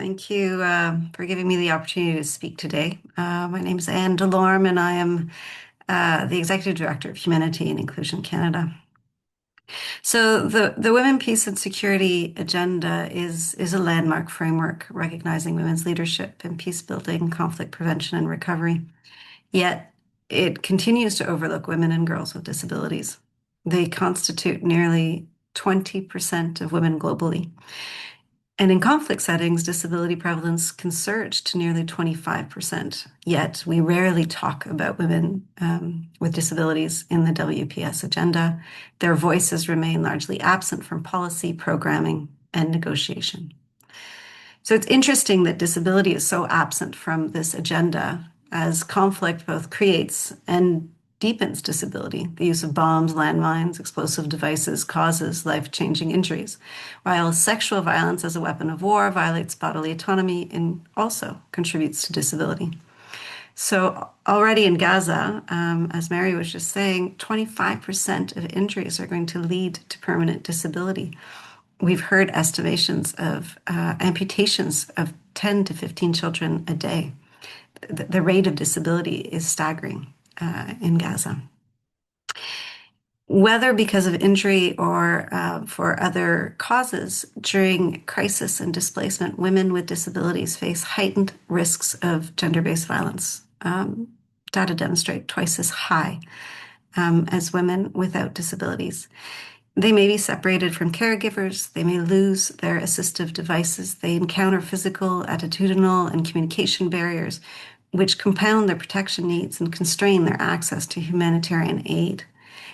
Thank you for giving me the opportunity to speak today. My name is Anne Delorme, and I am the Executive Director of Humanity and Inclusion Canada. So the Women, Peace and Security Agenda is a landmark framework recognizing women's leadership in peace building, conflict prevention, and recovery. Yet it continues to overlook women and girls with disabilities. They constitute nearly 20% of women globally. And in conflict settings, disability prevalence can surge to nearly 25%. Yet we rarely talk about women with disabilities in the WPS agenda. Their voices remain largely absent from policy, programming, and negotiation. So it's interesting that disability is so absent from this agenda, as conflict both creates and deepens disability. The use of bombs, landmines, explosive devices causes life-changing injuries, while sexual violence as a weapon of war violates bodily autonomy and also contributes to disability. So already in Gaza, as Mary was just saying, 25% of injuries are going to lead to permanent disability. We've heard estimations of amputations of 10 to 15 children a day. The rate of disability is staggering in Gaza. Whether because of injury or for other causes, during crisis and displacement, women with disabilities face heightened risks of gender-based violence. Data demonstrate twice as high as women without disabilities. They may be separated from caregivers. They may lose their assistive devices. They encounter physical, attitudinal, and communication barriers, which compound their protection needs and constrain their access to humanitarian aid.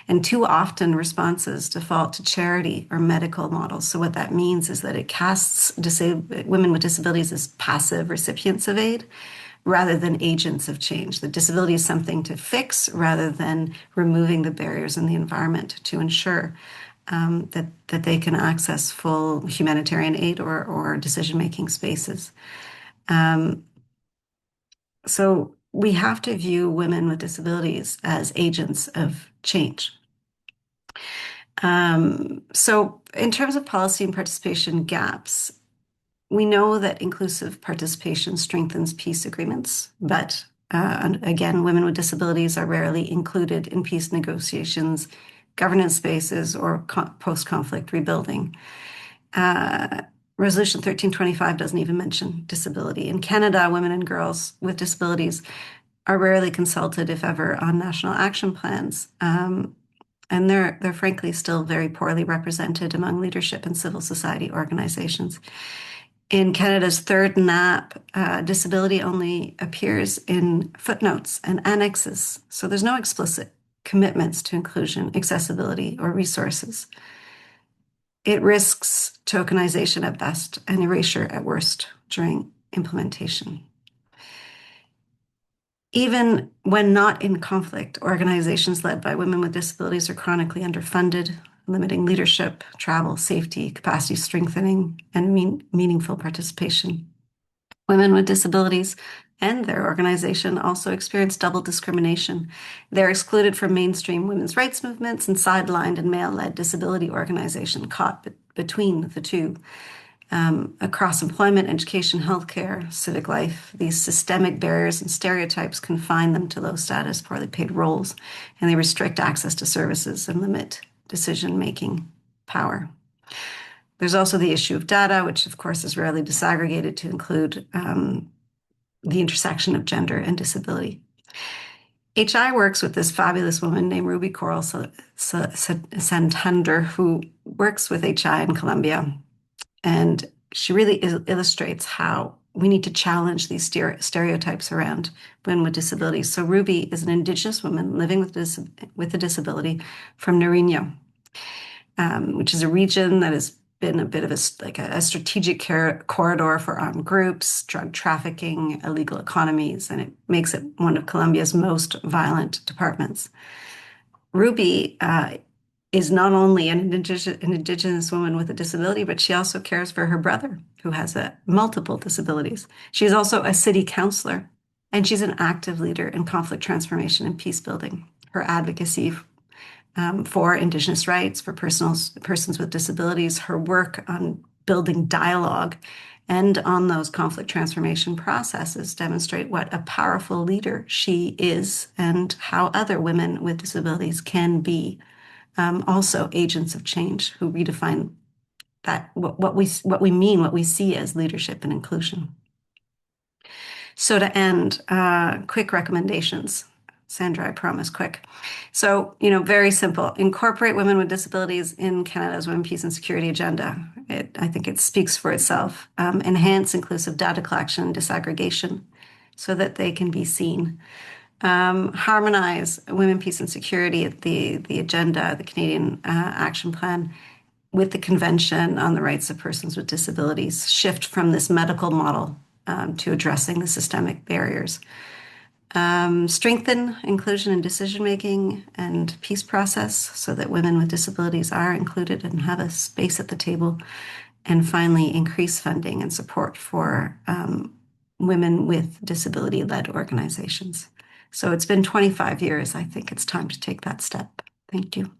And too often, responses default to charity or medical models. So what that means is that it casts women with disabilities as passive recipients of aid rather than agents of change. The disability is something to fix rather than removing the barriers in the environment to ensure that they can access full humanitarian aid or decision-making spaces. So we have to view women with disabilities as agents of change. So in terms of policy and participation gaps, we know that inclusive participation strengthens peace agreements, but again, women with disabilities are rarely included in peace negotiations, governance spaces, or post-conflict rebuilding. Resolution 1325 doesn't even mention disability. In Canada, women and girls with disabilities are rarely consulted, if ever, on national action plans. And they're frankly still very poorly represented among leadership and civil society organizations. In Canada's third NAP, disability only appears in footnotes and annexes. So there's no explicit commitments to inclusion, accessibility, or resources. It risks tokenization at best and erasure at worst during implementation. Even when not in conflict, organizations led by women with disabilities are chronically underfunded, limiting leadership, travel, safety, capacity strengthening, and meaningful participation. Women with disabilities and their organization also experience double discrimination. They're excluded from mainstream women's rights movements and sidelined in male-led disability organization caught between the two. Across employment, education, healthcare, civic life, these systemic barriers and stereotypes confine them to low status, poorly paid roles, and they restrict access to services and limit decision-making power. There's also the issue of data, which of course is rarely disaggregated to include the intersection of gender and disability. HI works with this fabulous woman named Ruby Coral Santander, who works with HI in Colombia. And she really illustrates how we need to challenge these stereotypes around women with disabilities. So Ruby is an Indigenous woman living with a disability from Nariño, which is a region that has been a bit of a strategic corridor for armed groups, drug trafficking, illegal economies, and it makes it one of Colombia's most violent departments. Ruby is not only an Indigenous woman with a disability, but she also cares for her brother who has multiple disabilities. She's also a city councilor, and she's an active leader in conflict transformation and peace building. Her advocacy for Indigenous rights, for persons with disabilities, her work on building dialogue and on those conflict transformation processes demonstrate what a powerful leader she is and how other women with disabilities can be also agents of change who redefine that what we see as leadership and inclusion. So to end, quick recommendations. Sandra, I promise quick. So, very simple. Incorporate women with disabilities in Canada's Women, Peace and Security agenda. I think it speaks for itself. Enhance inclusive data collection and disaggregation so that they can be seen. Harmonize women, peace, and security at the agenda, the Canadian Action Plan, with the Convention on the Rights of Persons with Disabilities. Shift from this medical model to addressing the systemic barriers. Strengthen inclusion in decision making and peace process so that women with disabilities are included and have a space at the table. And finally, increase funding and support for women with disability-led organizations. So it's been 25 years. I think it's time to take that step. Thank you.